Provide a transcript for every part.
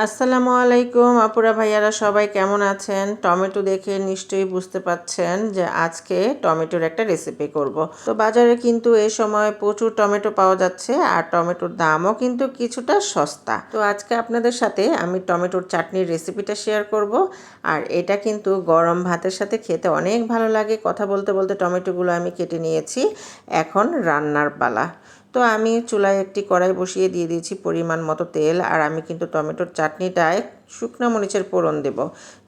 আসসালামু আলাইকুম আপুরা ভাইয়ারা সবাই কেমন আছেন? টমেটো দেখে নিশ্চয়ই বুঝতে পাচ্ছেন যে আজকে টমেটোর একটা রেসিপি করব। তো বাজারে কিন্তু এই সময় প্রচুর টমেটো পাওয়া যাচ্ছে আর টমেটোর দামও কিন্তু কিছুটা সস্তা। তো আজকে আপনাদের সাথে আমি টমেটোর চাটনির রেসিপিটা শেয়ার করব। আর এটা কিন্তু গরম ভাতের সাথে খেতে অনেক ভালো লাগে। কথা বলতে বলতে টমেটোগুলো আমি কেটে নিয়েছি, এখন রান্নার পালা। তো আমি চুলায় একটি কড়াই বসিয়ে দিয়ে দিয়েছি পরিমাণ মতো তেল। আর আমি কিন্তু টমেটোর চাটনিটায় শুকনো মরিচের ফোড়ন দেব।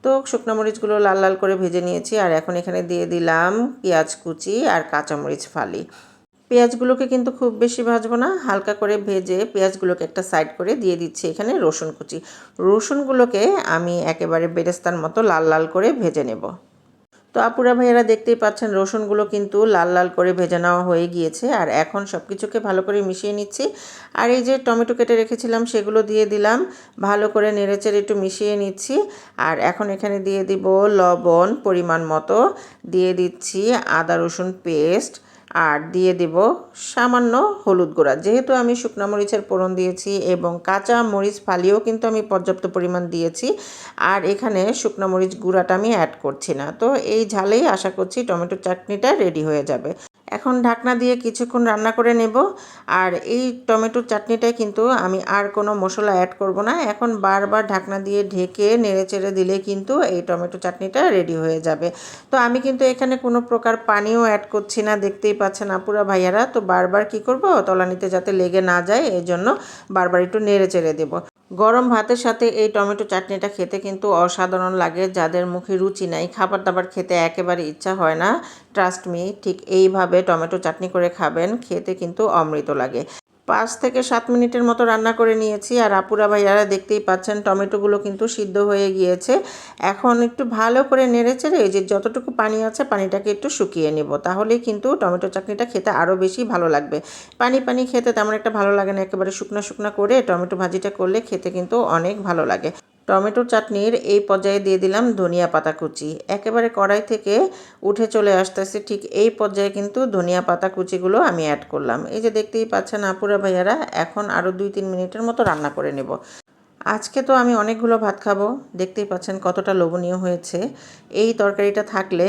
তো শুকনো মরিচগুলো লাল লাল করে ভেজে নিয়েছি। আর এখন এখানে দিয়ে দিলাম পেঁয়াজ কুচি আর কাঁচামরিচ ফালি। পেঁয়াজগুলোকে কিন্তু খুব বেশি ভাজবো না, হালকা করে ভেজে পেঁয়াজগুলোকে একটা সাইড করে দিয়ে দিচ্ছি এখানে রসুন কুচি। রসুনগুলোকে আমি একেবারে বেরেস্তার মতো লাল লাল করে ভেজে নেব। তো আপুরা ভাইয়েরা দেখতেই পাচ্ছেন রসুনগুলো কিন্তু লাল লাল করে ভেজে নেওয়া হয়ে গিয়েছে। আর এখন সব কিছুকে ভালো করে মিশিয়ে নিচ্ছি। আর এই যে টমেটো কেটে রেখেছিলাম সেগুলো দিয়ে দিলাম, ভালো করে নেড়েচেড়ে একটু মিশিয়ে নিচ্ছি। আর এখন এখানে দিয়ে দিব লবণ পরিমাণ মতো, দিয়ে দিচ্ছি আদা রসুন পেস্ট, আর দিয়ে দেব সামান্য হলুদ গুঁড়া। যেহেতু আমি শুকনো মরিচের ফোড়ন দিয়েছি এবং কাঁচা মরিচ ফালিয়েও কিন্তু আমি পর্যাপ্ত পরিমাণ দিয়েছি। আর এখানে শুকনো মরিচ গুঁড়াটা আমি অ্যাড করছি না। তো এই ঝালেই আশা করছি টমেটো চাটনিটা রেডি হয়ে যাবে। এখন ঢাকনা দিয়ে কিছুক্ষণ রান্না করে নেব। আর এই টমেটোর চাটনিটায় কিন্তু আমি আর কোনো মশলা অ্যাড করব না। এখন বারবার ঢাকনা দিয়ে ঢেকে নেড়েচেড়ে দিলে কিন্তু এই টমেটো চাটনিটা রেডি হয়ে যাবে। তো আমি কিন্তু এখানে কোনো প্রকার পানিও অ্যাড করছি না, দেখতেই পাচ্ছেন আপুরা ভাইয়ারা। তো বারবার কি করব, তলানিতে যাতে লেগে না যায় এই জন্য বারবার একটু নেড়েচেড়ে দেব। গরম ভাতের সাথে এই টমেটো চাটনিটা খেতে কিন্তু অসাধারণ লাগে। যাদের মুখে রুচি নাই, খাবার দাবার খেতে একেবারে ইচ্ছা হয় না, ট্রাস্ট মি, ঠিক এইভাবে টমেটো চাটনি করে খাবেন, খেতে কিন্তু অমৃত লাগে। 5 থেকে 7 মিনিটের মতো রান্না করে নিয়েছি। আর আপুরা ভাইয়ারা দেখতেই পাচ্ছেন টমেটোগুলো কিন্তু সিদ্ধ হয়ে গিয়েছে। এখন একটু ভালো করে নেড়েচেড়ে এই যে যতটুকু পানি আছে পানিটাকে একটু শুকিয়ে নেব, তাহলেই কিন্তু টমেটো চাটনিটা খেতে আরও বেশি ভালো লাগবে। পানি পানি খেতে তেমন একটা ভালো লাগে না, একেবারে শুকনো শুকনো করে টমেটো ভাজিটা করলে খেতে কিন্তু অনেক ভালো লাগে। টমেটো চাটনির এই পর্যায়ে দিয়ে দিলাম ধনিয়া পাতা কুচি। একেবারে কড়াই থেকে উঠে চলে আসতেছে, ঠিক এই পর্যায়ে কিন্তু ধনিয়া পাতা কুচিগুলো আমি অ্যাড করলাম। এই যে দেখতেই পাচ্ছেন আপুরা ভাইয়ারা, এখন আরও 2-3 মিনিটের মতো রান্না করে নেব। আজকে তো আমি অনেকগুলো ভাত খাবো, দেখতেই পাচ্ছেন কতটা লোভনীয় হয়েছে। এই তরকারিটা থাকলে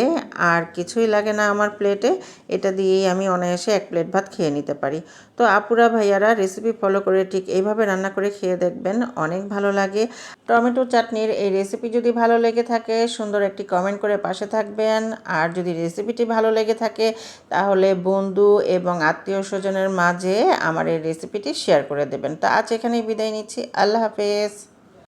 আর কিছুই লাগে না আমার প্লেটে। এটা দিয়েই আমি অনায়াসে 1 প্লেট ভাত খেয়ে নিতে পারি। তো আপুরা ভাইয়ারা রেসিপি ফলো করে ঠিক এইভাবে রান্না করে খেয়ে দেখবেন, অনেক ভালো লাগে। টমেটো চাটনির এই রেসিপি যদি ভালো লেগে থাকে সুন্দর একটি কমেন্ট করে পাশে থাকবেন। আর যদি রেসিপিটি ভালো লেগে থাকে তাহলে বন্ধু এবং আত্মীয় স্বজনের মাঝে আমার এই রেসিপিটি শেয়ার করে দেবেন। তো আজ এখানেই বিদায় নিচ্ছি। আল্লাহ হাফেজ।